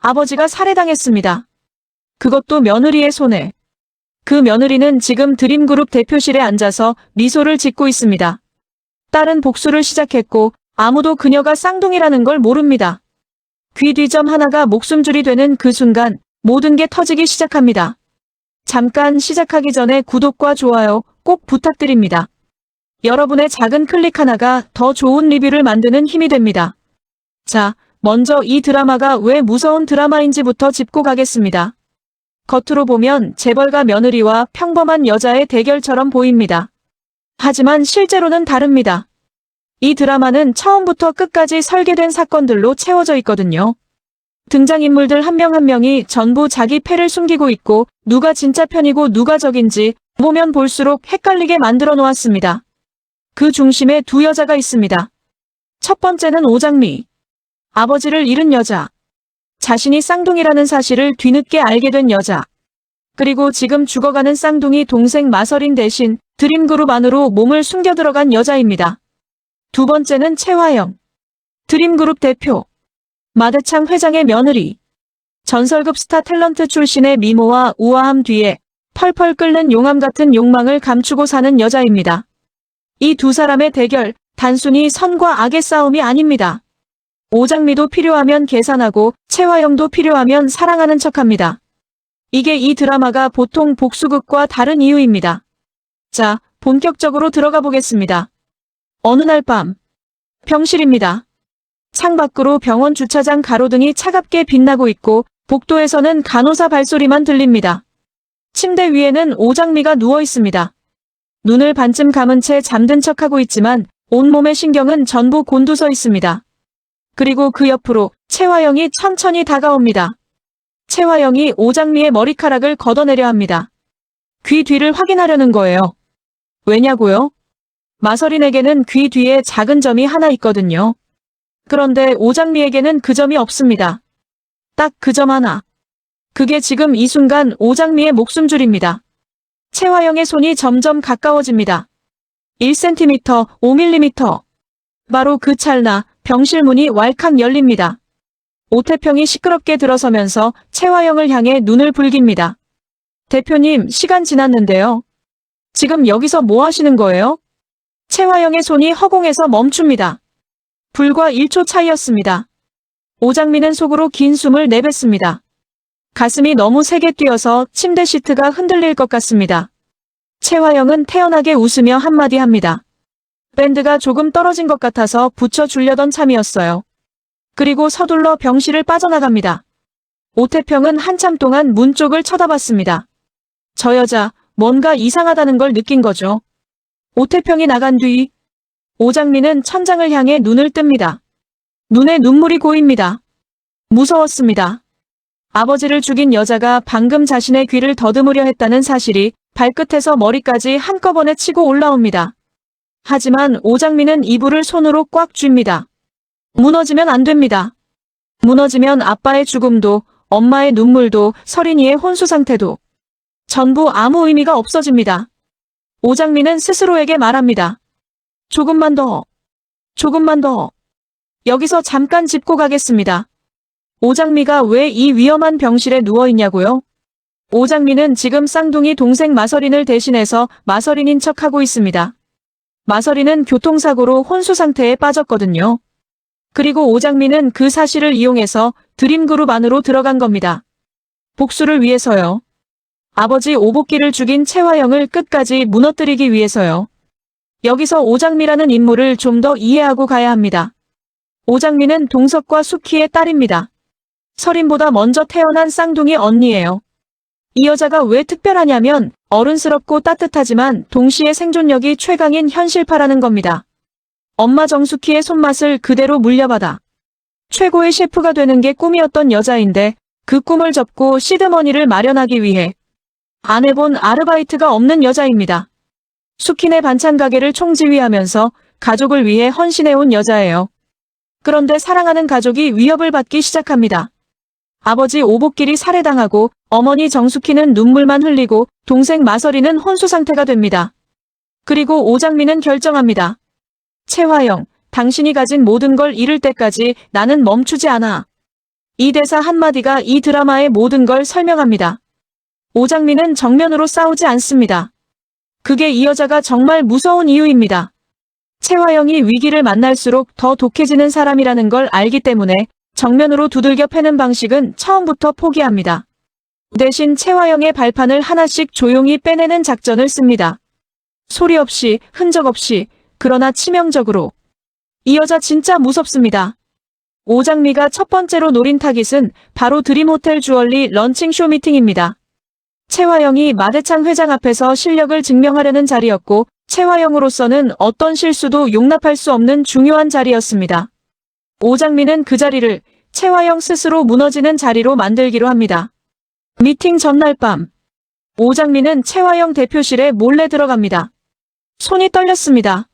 아버지가 살해당했습니다. 그것도 며느리의 손에. 그 며느리는 지금 드림그룹 대표실에 앉아서 미소를 짓고 있습니다. 딸은 복수를 시작했고 아무도 그녀가 쌍둥이라는 걸 모릅니다. 귀 뒤 점 하나가 목숨줄이 되는 그 순간 모든 게 터지기 시작합니다. 잠깐 시작하기 전에 구독과 좋아요 꼭 부탁드립니다. 여러분의 작은 클릭 하나가 더 좋은 리뷰를 만드는 힘이 됩니다. 자, 먼저 이 드라마가 왜 무서운 드라마인지부터 짚고 가겠습니다. 겉으로 보면 재벌가 며느리와 평범한 여자의 대결처럼 보입니다. 하지만 실제로는 다릅니다. 이 드라마는 처음부터 끝까지 설계된 사건들로 채워져 있거든요. 등장인물들 한 명 한 명이 전부 자기 패를 숨기고 있고 누가 진짜 편이고 누가 적인지 보면 볼수록 헷갈리게 만들어 놓았습니다. 그 중심에 두 여자가 있습니다. 첫 번째는 오장미. 아버지를 잃은 여자. 자신이 쌍둥이라는 사실을 뒤늦게 알게 된 여자. 그리고 지금 죽어가는 쌍둥이 동생 마서린 대신 드림그룹 안으로 몸을 숨겨 들어간 여자입니다. 두 번째는 최화영. 드림그룹 대표. 마대창 회장의 며느리. 전설급 스타 탤런트 출신의 미모와 우아함 뒤에 펄펄 끓는 용암 같은 욕망을 감추고 사는 여자입니다. 이 두 사람의 대결, 단순히 선과 악의 싸움이 아닙니다. 오장미도 필요하면 계산하고 최화영도 필요하면 사랑하는 척합니다. 이게 이 드라마가 보통 복수극과 다른 이유입니다. 자, 본격적으로 들어가 보겠습니다. 어느 날 밤, 병실입니다. 창밖으로 병원 주차장 가로등이 차갑게 빛나고 있고 복도에서는 간호사 발소리만 들립니다. 침대 위에는 오장미가 누워 있습니다. 눈을 반쯤 감은 채 잠든 척하고 있지만 온몸의 신경은 전부 곤두서 있습니다. 그리고 그 옆으로 최화영이 천천히 다가옵니다. 최화영이 오장미의 머리카락을 걷어내려 합니다. 귀 뒤를 확인하려는 거예요. 왜냐고요? 마서린에게는 귀 뒤에 작은 점이 하나 있거든요. 그런데 오장미에게는 그 점이 없습니다. 딱 그 점 하나. 그게 지금 이 순간 오장미의 목숨줄입니다. 최화영의 손이 점점 가까워집니다. 1cm, 5mm. 바로 그 찰나 병실 문이 왈칵 열립니다. 오태평이 시끄럽게 들어서면서 최화영을 향해 눈을 붉힙니다. 대표님, 시간 지났는데요. 지금 여기서 뭐 하시는 거예요? 최화영의 손이 허공에서 멈춥니다. 불과 1초 차이였습니다. 오장미는 속으로 긴 숨을 내뱉습니다. 가슴이 너무 세게 뛰어서 침대 시트가 흔들릴 것 같습니다. 최화영은 태연하게 웃으며 한마디 합니다. 밴드가 조금 떨어진 것 같아서 붙여주려던 참이었어요. 그리고 서둘러 병실을 빠져나갑니다. 오태평은 한참 동안 문 쪽을 쳐다봤습니다. 저 여자, 뭔가 이상하다는 걸 느낀 거죠. 오태평이 나간 뒤 오장미는 천장을 향해 눈을 뜹니다. 눈에 눈물이 고입니다. 무서웠습니다. 아버지를 죽인 여자가 방금 자신의 귀를 더듬으려 했다는 사실이 발끝에서 머리까지 한꺼번에 치고 올라옵니다. 하지만 오장미는 이불을 손으로 꽉 쥡니다. 무너지면 안 됩니다. 무너지면 아빠의 죽음도, 엄마의 눈물도, 서린이의 혼수 상태도 전부 아무 의미가 없어집니다. 오장미는 스스로에게 말합니다. 조금만 더. 조금만 더. 여기서 잠깐 짚고 가겠습니다. 오장미가 왜 이 위험한 병실에 누워있냐고요? 오장미는 지금 쌍둥이 동생 마서린을 대신해서 마서린인 척하고 있습니다. 마서린은 교통사고로 혼수 상태에 빠졌거든요. 그리고 오장미는 그 사실을 이용해서 드림그룹 안으로 들어간 겁니다. 복수를 위해서요. 아버지 오복기를 죽인 최화영을 끝까지 무너뜨리기 위해서요. 여기서 오장미라는 인물을 좀 더 이해하고 가야 합니다. 오장미는 동석과 수키의 딸입니다. 서린보다 먼저 태어난 쌍둥이 언니예요. 이 여자가 왜 특별하냐면 어른스럽고 따뜻하지만 동시에 생존력이 최강인 현실파라는 겁니다. 엄마 정수키의 손맛을 그대로 물려받아 최고의 셰프가 되는 게 꿈이었던 여자인데 그 꿈을 접고 시드머니를 마련하기 위해 안 해본 아르바이트가 없는 여자입니다. 수키네 반찬 가게를 총지휘하면서 가족을 위해 헌신해온 여자예요. 그런데 사랑하는 가족이 위협을 받기 시작합니다. 아버지 오복길이 살해당하고 어머니 정수키는 눈물만 흘리고 동생 마서리는 혼수 상태가 됩니다. 그리고 오장미는 결정합니다. 최화영, 당신이 가진 모든 걸 잃을 때까지 나는 멈추지 않아. 이 대사 한마디가 이 드라마의 모든 걸 설명합니다. 오장미는 정면으로 싸우지 않습니다. 그게 이 여자가 정말 무서운 이유입니다. 채화영이 위기를 만날수록 더 독해지는 사람이라는 걸 알기 때문에 정면으로 두들겨 패는 방식은 처음부터 포기합니다. 대신 채화영의 발판을 하나씩 조용히 빼내는 작전을 씁니다. 소리 없이, 흔적 없이, 그러나 치명적으로. 이 여자 진짜 무섭습니다. 오장미가 첫 번째로 노린 타깃은 바로 드림호텔 주얼리 런칭쇼 미팅입니다. 채화영이 마대창 회장 앞에서 실력을 증명하려는 자리였고 채화영으로서는 어떤 실수도 용납할 수 없는 중요한 자리였습니다. 오장미는 그 자리를 채화영 스스로 무너지는 자리로 만들기로 합니다. 미팅 전날 밤, 오장미는 채화영 대표실에 몰래 들어갑니다. 손이 떨렸습니다.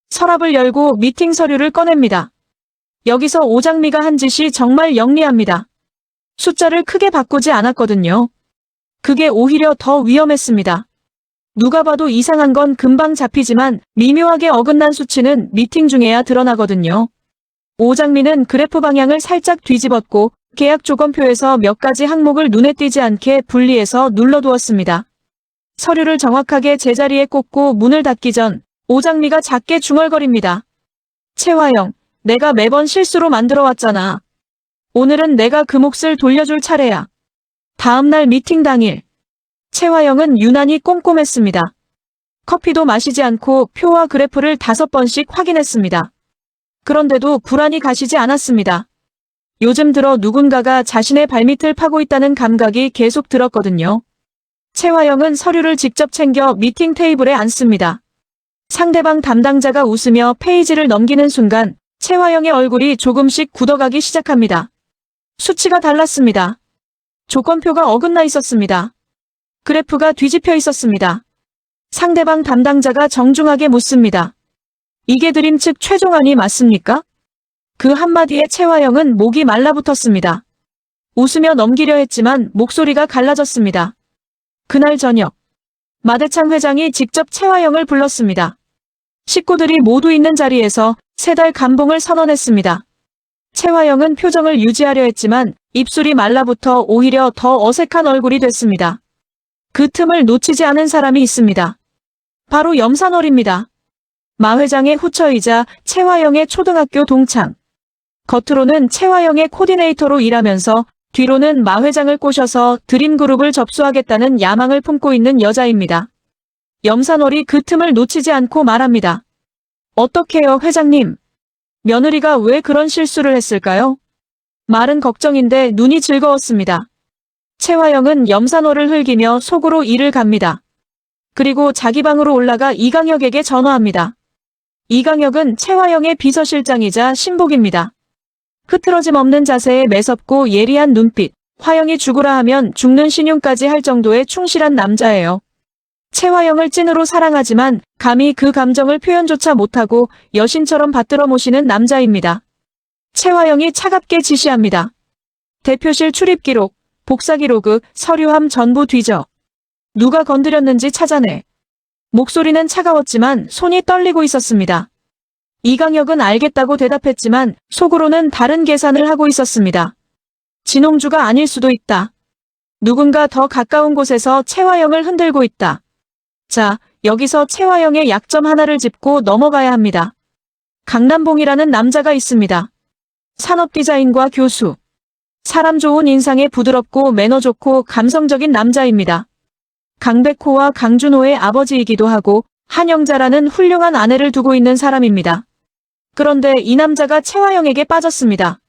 서랍을 열고 미팅 서류를 꺼냅니다. 여기서 오장미가 한 짓이 정말 영리합니다. 숫자를 크게 바꾸지 않았거든요. 그게 오히려 더 위험했습니다. 누가 봐도 이상한 건 금방 잡히지만 미묘하게 어긋난 수치는 미팅 중에야 드러나거든요. 오장미는 그래프 방향을 살짝 뒤집었고 계약 조건표에서 몇 가지 항목을 눈에 띄지 않게 분리해서 눌러두었습니다. 서류를 정확하게 제자리에 꽂고 문을 닫기 전 오장미가 작게 중얼거립니다. 채화영, 내가 매번 실수로 만들어왔잖아. 오늘은 내가 그 몫을 돌려줄 차례야. 다음날 미팅 당일. 채화영은 유난히 꼼꼼했습니다. 커피도 마시지 않고 표와 그래프를 5번씩 확인했습니다. 그런데도 불안이 가시지 않았습니다. 요즘 들어 누군가가 자신의 발밑을 파고 있다는 감각이 계속 들었거든요. 채화영은 서류를 직접 챙겨 미팅 테이블에 앉습니다. 상대방 담당자가 웃으며 페이지를 넘기는 순간 채화영의 얼굴이 조금씩 굳어가기 시작합니다. 수치가 달랐습니다. 조건표가 어긋나 있었습니다. 그래프가 뒤집혀 있었습니다. 상대방 담당자가 정중하게 묻습니다. 이게 드림 측 최종안이 맞습니까? 그 한마디에 채화영은 목이 말라붙었습니다. 웃으며 넘기려 했지만 목소리가 갈라졌습니다. 그날 저녁, 마대창 회장이 직접 채화영을 불렀습니다. 식구들이 모두 있는 자리에서 3달 감봉을 선언했습니다. 채화영은 표정을 유지하려 했지만 입술이 말라붙어 오히려 더 어색한 얼굴이 됐습니다. 그 틈을 놓치지 않은 사람이 있습니다. 바로 염산월입니다. 마 회장의 후처이자 채화영의 초등학교 동창. 겉으로는 채화영의 코디네이터로 일하면서 뒤로는 마 회장을 꼬셔서 드림그룹을 접수하겠다는 야망을 품고 있는 여자입니다. 염산월이 그 틈을 놓치지 않고 말합니다. 어떡해요, 회장님? 며느리가 왜 그런 실수를 했을까요? 말은 걱정인데 눈이 즐거웠습니다. 채화영은 염산월을 흘기며 속으로 이를 갑니다. 그리고 자기 방으로 올라가 이강혁에게 전화합니다. 이강혁은 채화영의 비서실장이자 신복입니다. 흐트러짐 없는 자세에 매섭고 예리한 눈빛, 화영이 죽으라 하면 죽는 신용까지 할 정도의 충실한 남자예요. 채화영을 찐으로 사랑하지만 감히 그 감정을 표현조차 못하고 여신처럼 받들어 모시는 남자입니다. 채화영이 차갑게 지시합니다. 대표실 출입기록, 복사기로그, 서류함 전부 뒤져. 누가 건드렸는지 찾아내. 목소리는 차가웠지만 손이 떨리고 있었습니다. 이강혁은 알겠다고 대답했지만 속으로는 다른 계산을 하고 있었습니다. 진홍주가 아닐 수도 있다. 누군가 더 가까운 곳에서 채화영을 흔들고 있다. 자, 여기서 채화영의 약점 하나를 짚고 넘어가야 합니다. 강남봉이라는 남자가 있습니다. 산업디자인과 교수. 사람 좋은 인상에 부드럽고 매너 좋고 감성적인 남자입니다. 강백호와 강준호의 아버지이기도 하고 한영자라는 훌륭한 아내를 두고 있는 사람입니다. 그런데 이 남자가 채화영에게 빠졌습니다.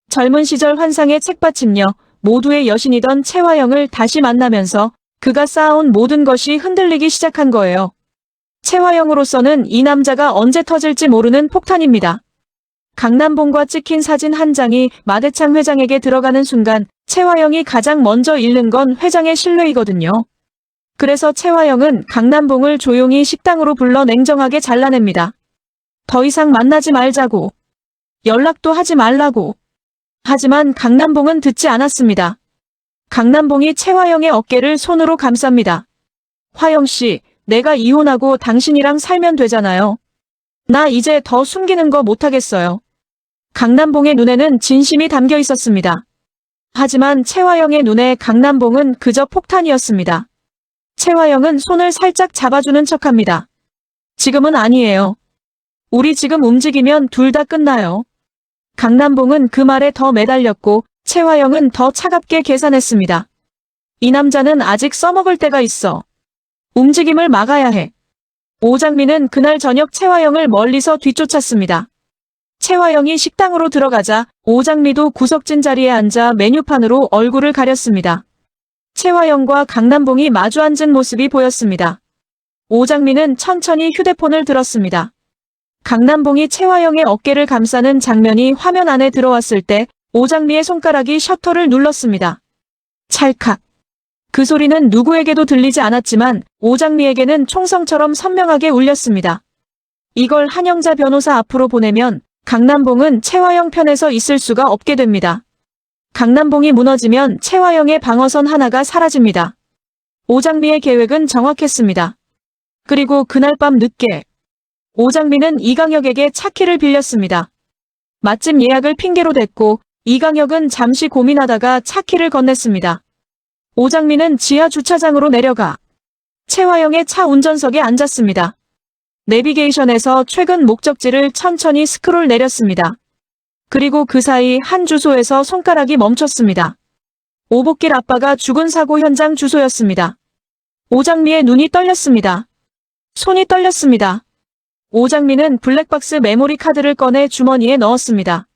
젊은 시절 환상의 책받침녀, 모두의 여신이던 채화영을 다시 만나면서 그가 쌓아온 모든 것이 흔들리기 시작한 거예요. 채화영으로서는 이 남자가 언제 터질지 모르는 폭탄입니다. 강남봉과 찍힌 사진 한 장이 마대창 회장에게 들어가는 순간 채화영이 가장 먼저 잃는 건 회장의 신뢰이거든요. 그래서 채화영은 강남봉을 조용히 식당으로 불러 냉정하게 잘라냅니다. 더 이상 만나지 말자고. 연락도 하지 말라고. 하지만 강남봉은 듣지 않았습니다. 강남봉이 채화영의 어깨를 손으로 감쌉니다. 화영씨, 내가 이혼하고 당신이랑 살면 되잖아요. 나 이제 더 숨기는 거 못하겠어요. 강남봉의 눈에는 진심이 담겨 있었습니다. 하지만 최화영의 눈에 강남봉은 그저 폭탄이었습니다. 최화영은 손을 살짝 잡아주는 척합니다. 지금은 아니에요. 우리 지금 움직이면 둘 다 끝나요. 강남봉은 그 말에 더 매달렸고 최화영은 더 차갑게 계산했습니다. 이 남자는 아직 써먹을 때가 있어. 움직임을 막아야 해. 오장미는 그날 저녁 최화영을 멀리서 뒤쫓았습니다. 최화영이 식당으로 들어가자 오장미도 구석진 자리에 앉아 메뉴판으로 얼굴을 가렸습니다. 최화영과 강남봉이 마주 앉은 모습이 보였습니다. 오장미는 천천히 휴대폰을 들었습니다. 강남봉이 최화영의 어깨를 감싸는 장면이 화면 안에 들어왔을 때 오장미의 손가락이 셔터를 눌렀습니다. 찰칵. 그 소리는 누구에게도 들리지 않았지만 오장미에게는 총성처럼 선명하게 울렸습니다. 이걸 한영자 변호사 앞으로 보내면 강남봉은 최화영 편에서 있을 수가 없게 됩니다. 강남봉이 무너지면 최화영의 방어선 하나가 사라집니다. 오장미의 계획은 정확했습니다. 그리고 그날 밤 늦게 오장미는 이강혁에게 차키를 빌렸습니다. 맛집 예약을 핑계로 댔고 이강혁은 잠시 고민하다가 차키를 건넸습니다. 오장미는 지하 주차장으로 내려가 최화영의 차 운전석에 앉았습니다. 내비게이션에서 최근 목적지를 천천히 스크롤 내렸습니다. 그리고 그 사이 한 주소에서 손가락이 멈췄습니다. 오복길 아빠가 죽은 사고 현장 주소였습니다. 오장미의 눈이 떨렸습니다. 손이 떨렸습니다. 오장미는 블랙박스 메모리 카드를 꺼내 주머니에 넣었습니다.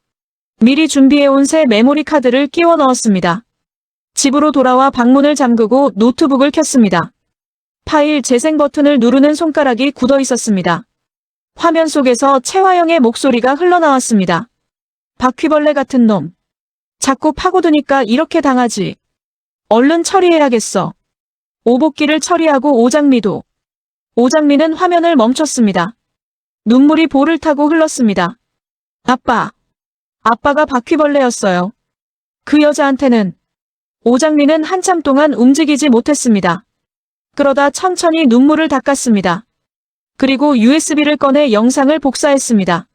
미리 준비해온 새 메모리 카드를 끼워 넣었습니다. 집으로 돌아와 방문을 잠그고 노트북을 켰습니다. 파일 재생 버튼을 누르는 손가락이 굳어 있었습니다. 화면 속에서 최화영의 목소리가 흘러나왔습니다. 바퀴벌레 같은 놈. 자꾸 파고드니까 이렇게 당하지. 얼른 처리해야겠어. 오복기를 처리하고 오장미도. 오장미는 화면을 멈췄습니다. 눈물이 볼을 타고 흘렀습니다. 아빠. 아빠가 바퀴벌레였어요. 그 여자한테는. 오장미는 한참 동안 움직이지 못했습니다. 그러다 천천히 눈물을 닦았습니다. 그리고 USB를 꺼내 영상을 복사했습니다.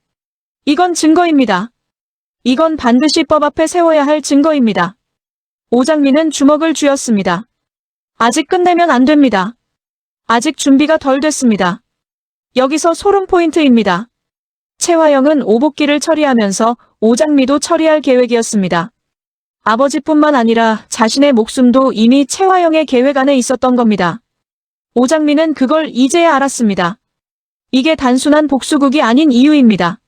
이건 증거입니다. 이건 반드시 법 앞에 세워야 할 증거입니다. 오장미는 주먹을 쥐었습니다. 아직 끝내면 안 됩니다. 아직 준비가 덜 됐습니다. 여기서 소름 포인트입니다. 최화영은 오복기를 처리하면서 오장미도 처리할 계획이었습니다. 아버지뿐만 아니라 자신의 목숨도 이미 최화영의 계획 안에 있었던 겁니다. 오장미는 그걸 이제야 알았습니다. 이게 단순한 복수극이 아닌 이유입니다.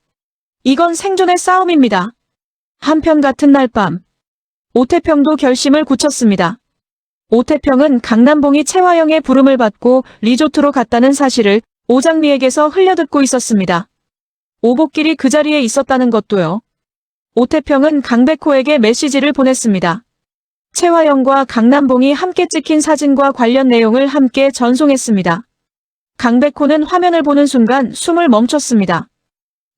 이건 생존의 싸움입니다. 한편 같은 날 밤, 오태평도 결심을 굳혔습니다. 오태평은 강남봉이 최화영의 부름을 받고 리조트로 갔다는 사실을 오장미에게서 흘려듣고 있었습니다. 오복길이 그 자리에 있었다는 것도요. 오태평은 강백호에게 메시지를 보냈습니다. 최화영과 강남봉이 함께 찍힌 사진과 관련 내용을 함께 전송했습니다. 강백호는 화면을 보는 순간 숨을 멈췄습니다.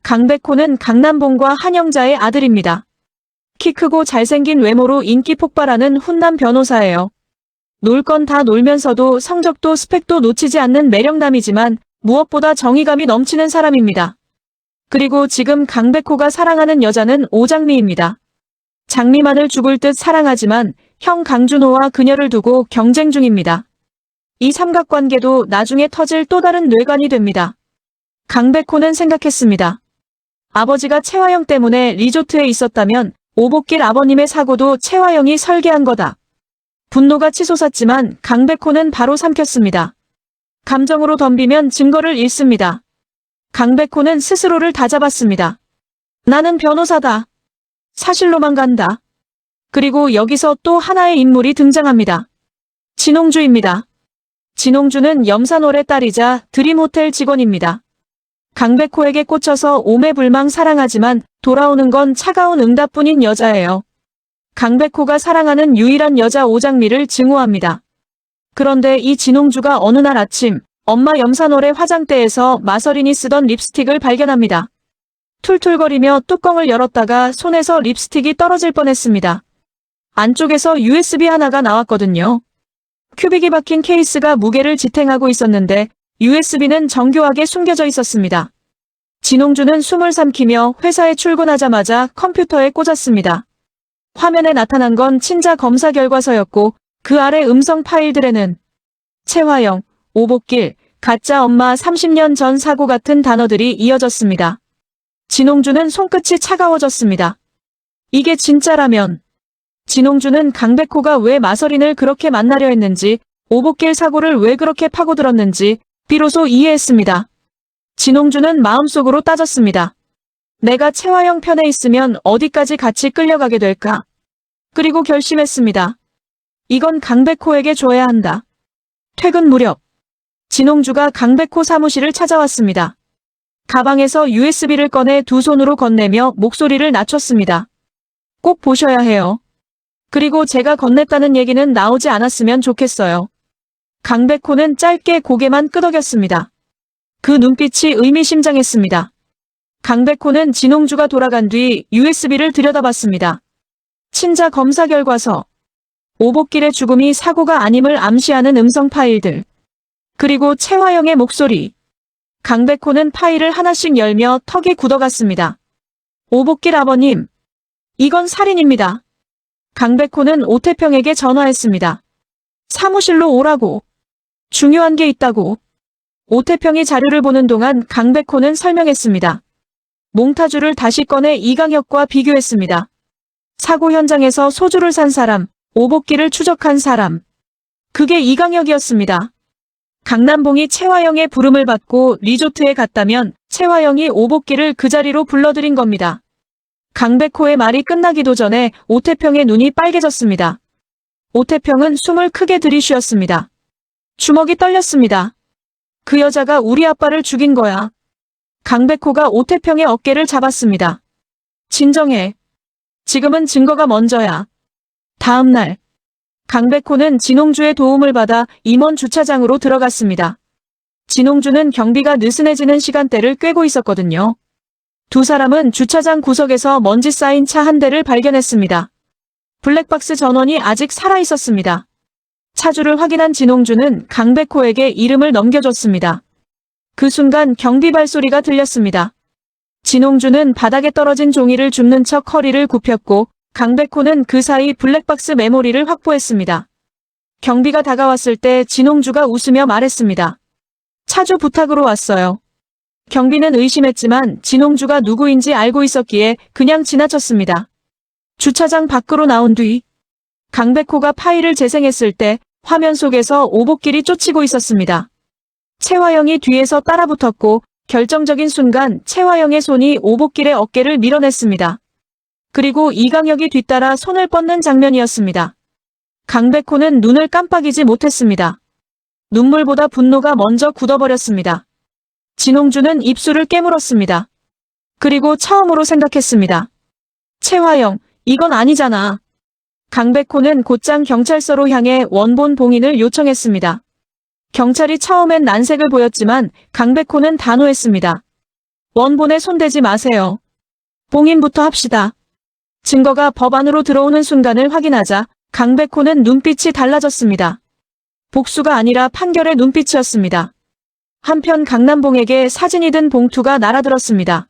강백호는 강남봉과 한영자의 아들입니다. 키 크고 잘생긴 외모로 인기 폭발하는 훈남 변호사예요. 놀 건 다 놀면서도 성적도 스펙도 놓치지 않는 매력남이지만 무엇보다 정의감이 넘치는 사람입니다. 그리고 지금 강백호가 사랑하는 여자는 오장미입니다. 장미만을 죽을 듯 사랑하지만 형 강준호와 그녀를 두고 경쟁 중입니다. 이 삼각관계도 나중에 터질 또 다른 뇌관이 됩니다. 강백호는 생각했습니다. 아버지가 최화영 때문에 리조트에 있었다면 오복길 아버님의 사고도 최화영이 설계한 거다. 분노가 치솟았지만 강백호는 바로 삼켰습니다. 감정으로 덤비면 증거를 잃습니다. 강백호는 스스로를 다잡았습니다. 나는 변호사다. 사실로만 간다. 그리고 여기서 또 하나의 인물이 등장합니다. 진홍주입니다. 진홍주는 염산월의 딸이자 드림호텔 직원입니다. 강백호에게 꽂혀서 오매불망 사랑하지만 돌아오는 건 차가운 응답뿐인 여자예요. 강백호가 사랑하는 유일한 여자 오장미를 증오합니다. 그런데 이 진홍주가 어느 날 아침 엄마 염산월의 화장대에서 마서린이 쓰던 립스틱을 발견합니다. 툴툴거리며 뚜껑을 열었다가 손에서 립스틱이 떨어질 뻔했습니다. 안쪽에서 USB 하나가 나왔거든요. 큐빅이 박힌 케이스가 무게를 지탱하고 있었는데 USB는 정교하게 숨겨져 있었습니다. 진홍주는 숨을 삼키며 회사에 출근하자마자 컴퓨터에 꽂았습니다. 화면에 나타난 건 친자 검사 결과서였고 그 아래 음성 파일들에는 채화영, 오복길, 가짜 엄마 30년 전 사고 같은 단어들이 이어졌습니다. 진홍주는 손끝이 차가워졌습니다. 이게 진짜라면 진홍주는 강백호가 왜 마서린을 그렇게 만나려 했는지, 오복길 사고를 왜 그렇게 파고들었는지 비로소 이해했습니다. 진홍주는 마음속으로 따졌습니다. 내가 채화영 편에 있으면 어디까지 같이 끌려가게 될까? 그리고 결심했습니다. 이건 강백호에게 줘야 한다. 퇴근 무렵 진홍주가 강백호 사무실을 찾아왔습니다. 가방에서 USB를 꺼내 두 손으로 건네며 목소리를 낮췄습니다. 꼭 보셔야 해요. 그리고 제가 건넸다는 얘기는 나오지 않았으면 좋겠어요. 강백호는 짧게 고개만 끄덕였습니다. 그 눈빛이 의미심장했습니다. 강백호는 진홍주가 돌아간 뒤 USB를 들여다봤습니다. 친자 검사 결과서, 오복길의 죽음이 사고가 아님을 암시하는 음성 파일들, 그리고 채화영의 목소리. 강백호는 파일을 하나씩 열며 턱이 굳어갔습니다. 오복길 아버님, 이건 살인입니다. 강백호는 오태평에게 전화했습니다. 사무실로 오라고. 중요한 게 있다고. 오태평이 자료를 보는 동안 강백호는 설명했습니다. 몽타주를 다시 꺼내 이강혁과 비교했습니다. 사고 현장에서 소주를 산 사람, 오복길을 추적한 사람. 그게 이강혁이었습니다. 강남봉이 채화영의 부름을 받고 리조트에 갔다면 채화영이 오복길을 그 자리로 불러들인 겁니다. 강백호의 말이 끝나기도 전에 오태평의 눈이 빨개졌습니다. 오태평은 숨을 크게 들이쉬었습니다. 주먹이 떨렸습니다. 그 여자가 우리 아빠를 죽인 거야. 강백호가 오태평의 어깨를 잡았습니다. 진정해. 지금은 증거가 먼저야. 다음 날 강백호는 진홍주의 도움을 받아 임원 주차장으로 들어갔습니다. 진홍주는 경비가 느슨해지는 시간대를 꿰고 있었거든요. 두 사람은 주차장 구석에서 먼지 쌓인 차 한 대를 발견했습니다. 블랙박스 전원이 아직 살아있었습니다. 차주를 확인한 진홍주는 강백호에게 이름을 넘겨줬습니다. 그 순간 경비 발소리가 들렸습니다. 진홍주는 바닥에 떨어진 종이를 줍는 척 허리를 굽혔고 강백호는 그 사이 블랙박스 메모리를 확보했습니다. 경비가 다가왔을 때 진홍주가 웃으며 말했습니다. 차주 부탁으로 왔어요. 경비는 의심했지만 진홍주가 누구인지 알고 있었기에 그냥 지나쳤습니다. 주차장 밖으로 나온 뒤 강백호가 파일을 재생했을 때 화면 속에서 오복길이 쫓이고 있었습니다. 채화영이 뒤에서 따라붙었고 결정적인 순간 채화영의 손이 오복길의 어깨를 밀어냈습니다. 그리고 이강혁이 뒤따라 손을 뻗는 장면이었습니다. 강백호는 눈을 깜빡이지 못했습니다. 눈물보다 분노가 먼저 굳어버렸습니다. 진홍주는 입술을 깨물었습니다. 그리고 처음으로 생각했습니다. 채화영, 이건 아니잖아. 강백호는 곧장 경찰서로 향해 원본 봉인을 요청했습니다. 경찰이 처음엔 난색을 보였지만 강백호는 단호했습니다. 원본에 손대지 마세요. 봉인부터 합시다. 증거가 법 안으로 들어오는 순간을 확인하자 강백호는 눈빛이 달라졌습니다. 복수가 아니라 판결의 눈빛이었습니다. 한편 강남봉에게 사진이 든 봉투가 날아들었습니다.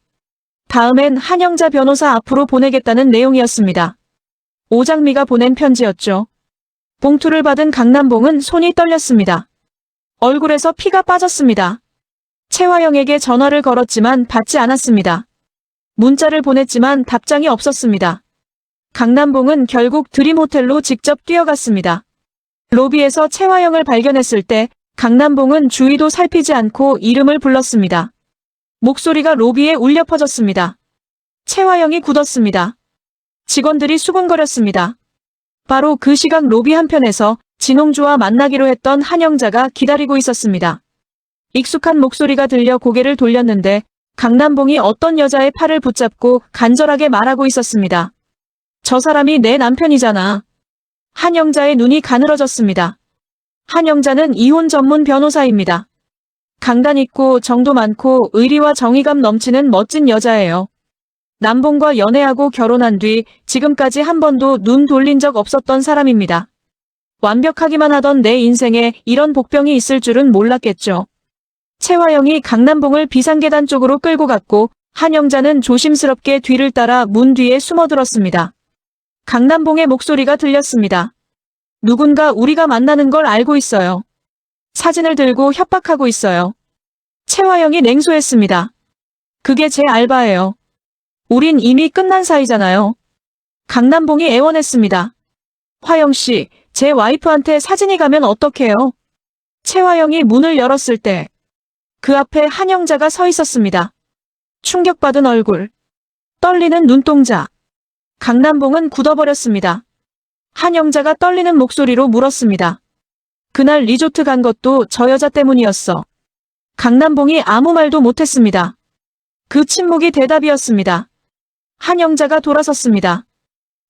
다음엔 한영자 변호사 앞으로 보내겠다는 내용이었습니다. 오장미가 보낸 편지였죠. 봉투를 받은 강남봉은 손이 떨렸습니다. 얼굴에서 피가 빠졌습니다. 채화영에게 전화를 걸었지만 받지 않았습니다. 문자를 보냈지만 답장이 없었습니다. 강남봉은 결국 드림호텔로 직접 뛰어갔습니다. 로비에서 채화영을 발견했을 때 강남봉은 주위도 살피지 않고 이름을 불렀습니다. 목소리가 로비에 울려 퍼졌습니다. 채화영이 굳었습니다. 직원들이 수군거렸습니다. 바로 그 시각 로비 한편에서 진홍주와 만나기로 했던 한영자가 기다리고 있었습니다. 익숙한 목소리가 들려 고개를 돌렸는데 강남봉이 어떤 여자의 팔을 붙잡고 간절하게 말하고 있었습니다. 저 사람이 내 남편이잖아. 한영자의 눈이 가늘어졌습니다. 한영자는 이혼 전문 변호사입니다. 강단 있고 정도 많고 의리와 정의감 넘치는 멋진 여자예요. 남봉과 연애하고 결혼한 뒤 지금까지 한 번도 눈 돌린 적 없었던 사람입니다. 완벽하기만 하던 내 인생에 이런 복병이 있을 줄은 몰랐겠죠. 채화영이 강남봉을 비상계단 쪽으로 끌고 갔고 한영자는 조심스럽게 뒤를 따라 문 뒤에 숨어들었습니다. 강남봉의 목소리가 들렸습니다. 누군가 우리가 만나는 걸 알고 있어요. 사진을 들고 협박하고 있어요. 최화영이 냉소했습니다. 그게 제 알바예요. 우린 이미 끝난 사이잖아요. 강남봉이 애원했습니다. 화영씨, 제 와이프한테 사진이 가면 어떡해요? 최화영이 문을 열었을 때 그 앞에 한영자가 서 있었습니다. 충격받은 얼굴, 떨리는 눈동자. 강남봉은 굳어버렸습니다. 한영자가 떨리는 목소리로 물었습니다. 그날 리조트 간 것도 저 여자 때문이었어. 강남봉이 아무 말도 못했습니다. 그 침묵이 대답이었습니다. 한영자가 돌아섰습니다.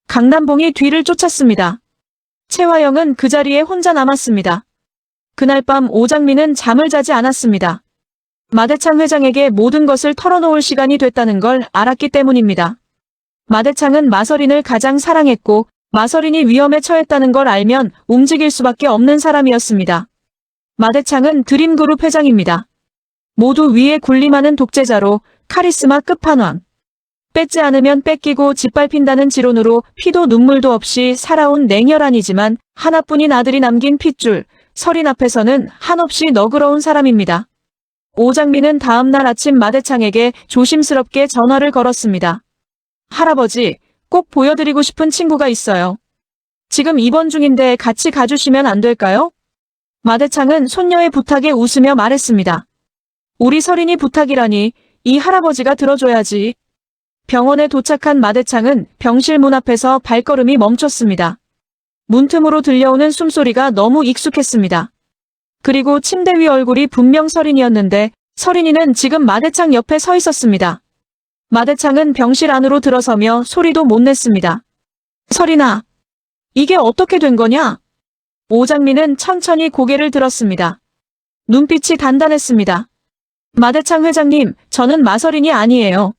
강남봉이 뒤를 쫓았습니다. 최화영은 그 자리에 혼자 남았습니다. 그날 밤 오장민은 잠을 자지 않았습니다. 마대창 회장에게 모든 것을 털어놓을 시간이 됐다는 걸 알았기 때문입니다. 마대창은 마서린을 가장 사랑했고 마서린이 위험에 처했다는 걸 알면 움직일 수밖에 없는 사람이었습니다. 마대창은 드림그룹 회장입니다. 모두 위에 군림하는 독재자로 카리스마 끝판왕. 뺏지 않으면 뺏기고 짓밟힌다는 지론으로 피도 눈물도 없이 살아온 냉혈한이지만 하나뿐인 아들이 남긴 핏줄, 서린 앞에서는 한없이 너그러운 사람입니다. 오장민은 다음날 아침 마대창에게 조심스럽게 전화를 걸었습니다. 할아버지, 꼭 보여드리고 싶은 친구가 있어요. 지금 입원 중인데 같이 가주시면 안 될까요? 마대창은 손녀의 부탁에 웃으며 말했습니다. 우리 서린이 부탁이라니 이 할아버지가 들어줘야지. 병원에 도착한 마대창은 병실 문 앞에서 발걸음이 멈췄습니다. 문틈으로 들려오는 숨소리가 너무 익숙했습니다. 그리고 침대 위 얼굴이 분명 서린이었는데 서린이는 지금 마대창 옆에 서 있었습니다. 마대창은 병실 안으로 들어서며 소리도 못 냈습니다. 서린아, 이게 어떻게 된 거냐? 오장민은 천천히 고개를 들었습니다. 눈빛이 단단했습니다. 마대창 회장님, 저는 마서린이 아니에요.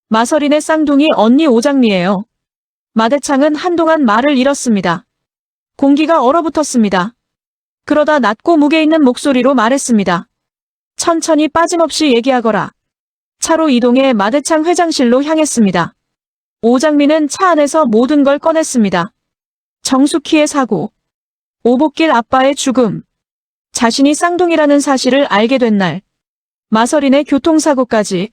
마서린의 쌍둥이 언니 오장미예요. 마대창은 한동안 말을 잃었습니다. 공기가 얼어붙었습니다. 그러다 낮고 무게 있는 목소리로 말했습니다. 천천히 빠짐없이 얘기하거라. 차로 이동해 마대창 회장실로 향했습니다. 오장민은 차 안에서 모든 걸 꺼냈습니다. 정숙희의 사고, 오복길 아빠의 죽음, 자신이 쌍둥이라는 사실을 알게 된 날, 마서린의 교통사고까지.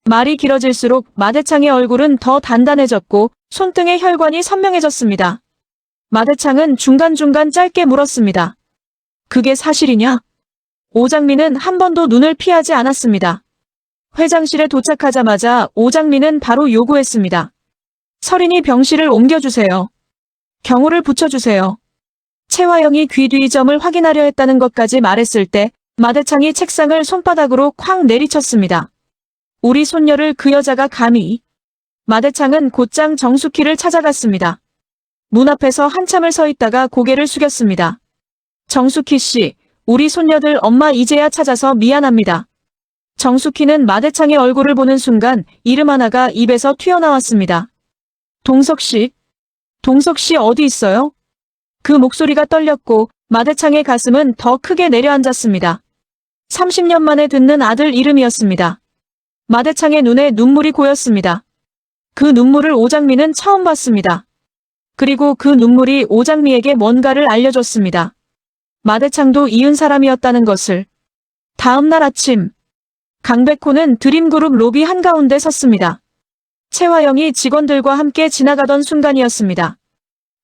말이 길어질수록 마대창의 얼굴은 더 단단해졌고 손등의 혈관이 선명해졌습니다. 마대창은 중간중간 짧게 물었습니다. 그게 사실이냐? 오장민은 한 번도 눈을 피하지 않았습니다. 회장실에 도착하자마자 오장민은 바로 요구했습니다. 서린이 병실을 옮겨주세요. 경호를 붙여주세요. 최화영이 귀 뒤 점을 확인하려 했다는 것까지 말했을 때 마대창이 책상을 손바닥으로 쾅 내리쳤습니다. 우리 손녀를 그 여자가 감히. 마대창은 곧장 정숙희를 찾아갔습니다. 문 앞에서 한참을 서 있다가 고개를 숙였습니다. 정숙희 씨, 우리 손녀들 엄마 이제야 찾아서 미안합니다. 정숙희는 마대창의 얼굴을 보는 순간 이름 하나가 입에서 튀어나왔습니다. 동석 씨? 동석 씨 어디 있어요? 그 목소리가 떨렸고 마대창의 가슴은 더 크게 내려앉았습니다. 30년 만에 듣는 아들 이름이었습니다. 마대창의 눈에 눈물이 고였습니다. 그 눈물을 오장미는 처음 봤습니다. 그리고 그 눈물이 오장미에게 뭔가를 알려줬습니다. 마대창도 이은 사람이었다는 것을. 다음 날 아침, 강백호는 드림그룹 로비 한가운데 섰습니다. 최화영이 직원들과 함께 지나가던 순간이었습니다.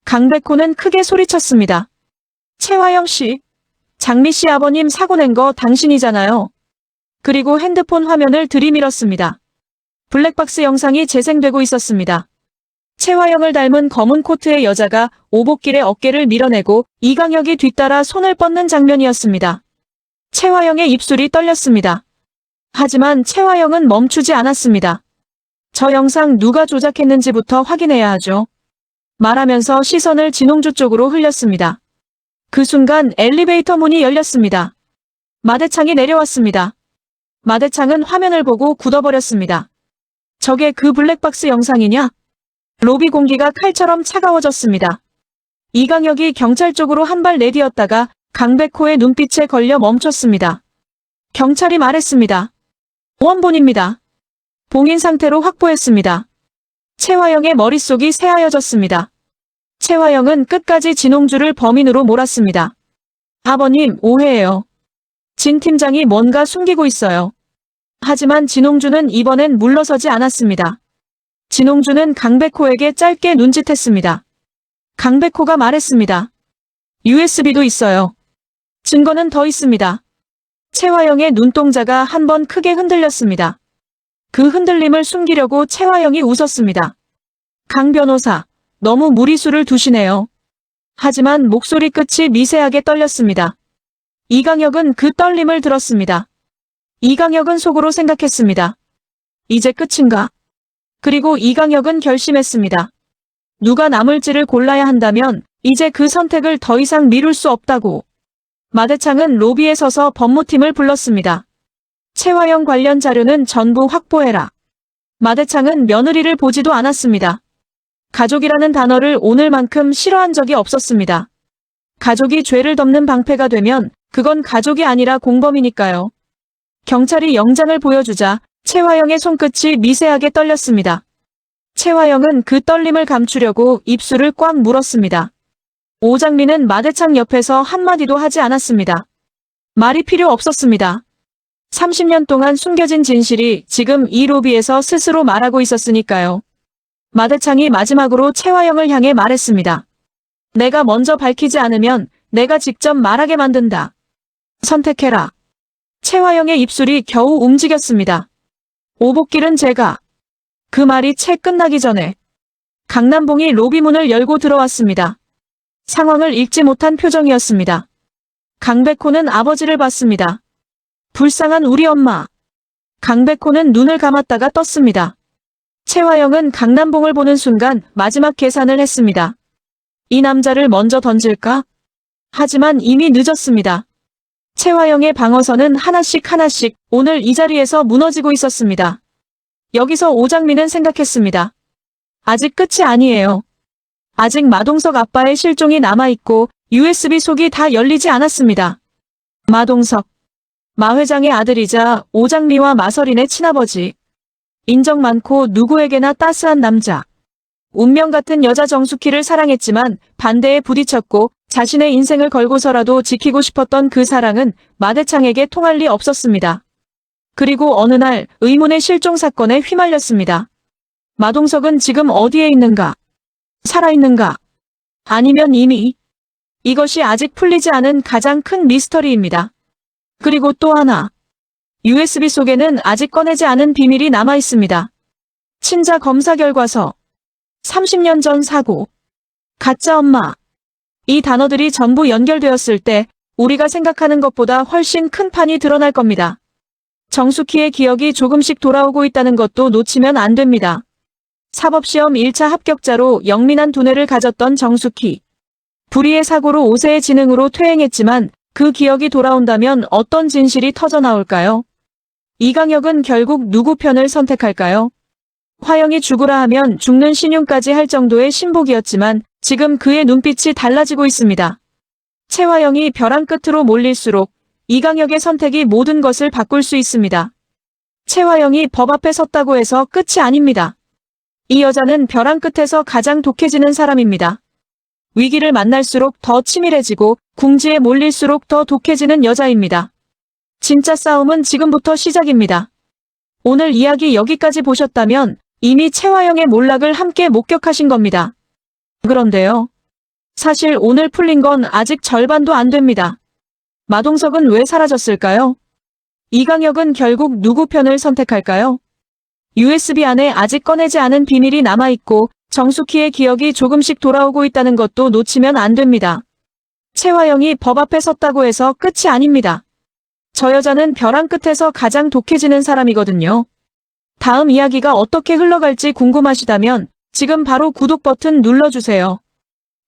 강백호는 크게 소리쳤습니다. 최화영 씨, 장미 씨 아버님 사고 낸 거 당신이잖아요. 그리고 핸드폰 화면을 들이밀었습니다. 블랙박스 영상이 재생되고 있었습니다. 최화영을 닮은 검은 코트의 여자가 오복길의 어깨를 밀어내고 이강혁이 뒤따라 손을 뻗는 장면이었습니다. 최화영의 입술이 떨렸습니다. 하지만 최화영은 멈추지 않았습니다. 저 영상 누가 조작했는지부터 확인해야 하죠. 말하면서 시선을 진홍주 쪽으로 흘렸습니다. 그 순간 엘리베이터 문이 열렸습니다. 마대창이 내려왔습니다. 마대창은 화면을 보고 굳어버렸습니다. 저게 그 블랙박스 영상이냐? 로비 공기가 칼처럼 차가워졌습니다. 이강혁이 경찰 쪽으로 한 발 내디었다가 강백호의 눈빛에 걸려 멈췄습니다. 경찰이 말했습니다. 원본입니다. 봉인 상태로 확보했습니다. 최화영의 머릿속이 새하얘졌습니다. 최화영은 끝까지 진홍주를 범인으로 몰았습니다. 아버님, 오해예요. 진 팀장이 뭔가 숨기고 있어요. 하지만 진홍주는 이번엔 물러서지 않았습니다. 진홍주는 강백호에게 짧게 눈짓했습니다. 강백호가 말했습니다. USB도 있어요. 증거는 더 있습니다. 최화영의 눈동자가 한 번 크게 흔들렸습니다. 그 흔들림을 숨기려고 최화영이 웃었습니다. 강 변호사, 너무 무리수를 두시네요. 하지만 목소리 끝이 미세하게 떨렸습니다. 이강혁은 그 떨림을 들었습니다. 이강혁은 속으로 생각했습니다. 이제 끝인가? 그리고 이강혁은 결심했습니다. 누가 남을지를 골라야 한다면 이제 그 선택을 더 이상 미룰 수 없다고. 마대창은 로비에 서서 법무팀을 불렀습니다. 최화영 관련 자료는 전부 확보해라. 마대창은 며느리를 보지도 않았습니다. 가족이라는 단어를 오늘만큼 싫어한 적이 없었습니다. 가족이 죄를 덮는 방패가 되면 그건 가족이 아니라 공범이니까요. 경찰이 영장을 보여주자 최화영의 손끝이 미세하게 떨렸습니다. 최화영은 그 떨림을 감추려고 입술을 꽉 물었습니다. 오장민은 마대창 옆에서 한마디도 하지 않았습니다. 말이 필요 없었습니다. 30년 동안 숨겨진 진실이 지금 이 로비에서 스스로 말하고 있었으니까요. 마대창이 마지막으로 최화영을 향해 말했습니다. 내가 먼저 밝히지 않으면 내가 직접 말하게 만든다. 선택해라. 최화영의 입술이 겨우 움직였습니다. 오복길은 제가. 그 말이 채 끝나기 전에 강남봉이 로비 문을 열고 들어왔습니다. 상황을 읽지 못한 표정이었습니다. 강백호는 아버지를 봤습니다. 불쌍한 우리 엄마. 강백호는 눈을 감았다가 떴습니다. 최화영은 강남봉을 보는 순간 마지막 계산을 했습니다. 이 남자를 먼저 던질까? 하지만 이미 늦었습니다. 최화영의 방어선은 하나씩 오늘 이 자리에서 무너지고 있었습니다. 여기서 오장민은 생각했습니다. 아직 끝이 아니에요. 아직 마동석 아빠의 실종이 남아있고 USB 속이 다 열리지 않았습니다. 마동석. 마 회장의 아들이자 오장미와 마설인의 친아버지. 인정 많고 누구에게나 따스한 남자. 운명 같은 여자 정숙희를 사랑했지만 반대에 부딪혔고 자신의 인생을 걸고서라도 지키고 싶었던 그 사랑은 마대창에게 통할 리 없었습니다. 그리고 어느 날 의문의 실종 사건에 휘말렸습니다. 마동석은 지금 어디에 있는가? 살아있는가? 아니면 이미? 이것이 아직 풀리지 않은 가장 큰 미스터리입니다. 그리고 또 하나. USB 속에는 아직 꺼내지 않은 비밀이 남아 있습니다. 친자 검사 결과서. 30년 전 사고. 가짜 엄마. 이 단어들이 전부 연결되었을 때 우리가 생각하는 것보다 훨씬 큰 판이 드러날 겁니다. 정숙희의 기억이 조금씩 돌아오고 있다는 것도 놓치면 안 됩니다. 사법시험 1차 합격자로 영민한 두뇌를 가졌던 정숙희. 불의의 사고로 5세의 지능으로 퇴행했지만 그 기억이 돌아온다면 어떤 진실이 터져나올까요? 이강혁은 결국 누구 편을 선택할까요? 화영이 죽으라 하면 죽는 신용까지 할 정도의 신복이었지만 지금 그의 눈빛이 달라지고 있습니다. 최화영이 벼랑 끝으로 몰릴수록 이강혁의 선택이 모든 것을 바꿀 수 있습니다. 최화영이 법 앞에 섰다고 해서 끝이 아닙니다. 이 여자는 벼랑 끝에서 가장 독해지는 사람입니다. 위기를 만날수록 더 치밀해지고 궁지에 몰릴수록 더 독해지는 여자입니다. 진짜 싸움은 지금부터 시작입니다. 오늘 이야기 여기까지 보셨다면 이미 최화영의 몰락을 함께 목격하신 겁니다. 그런데요. 사실 오늘 풀린 건 아직 절반도 안 됩니다. 마동석은 왜 사라졌을까요? 이강혁은 결국 누구 편을 선택할까요? USB 안에 아직 꺼내지 않은 비밀이 남아있고 정숙희의 기억이 조금씩 돌아오고 있다는 것도 놓치면 안 됩니다. 최화영이 법 앞에 섰다고 해서 끝이 아닙니다. 저 여자는 벼랑 끝에서 가장 독해지는 사람이거든요. 다음 이야기가 어떻게 흘러갈지 궁금하시다면 지금 바로 구독 버튼 눌러주세요.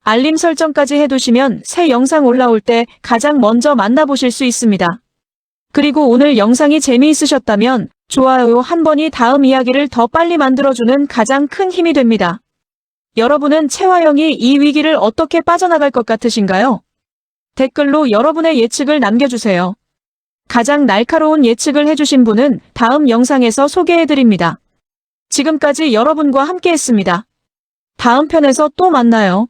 알림 설정까지 해두시면 새 영상 올라올 때 가장 먼저 만나보실 수 있습니다. 그리고 오늘 영상이 재미있으셨다면 좋아요 한 번이 다음 이야기를 더 빨리 만들어주는 가장 큰 힘이 됩니다. 여러분은 최화영이 이 위기를 어떻게 빠져나갈 것 같으신가요? 댓글로 여러분의 예측을 남겨주세요. 가장 날카로운 예측을 해주신 분은 다음 영상에서 소개해드립니다. 지금까지 여러분과 함께 했습니다. 다음 편에서 또 만나요.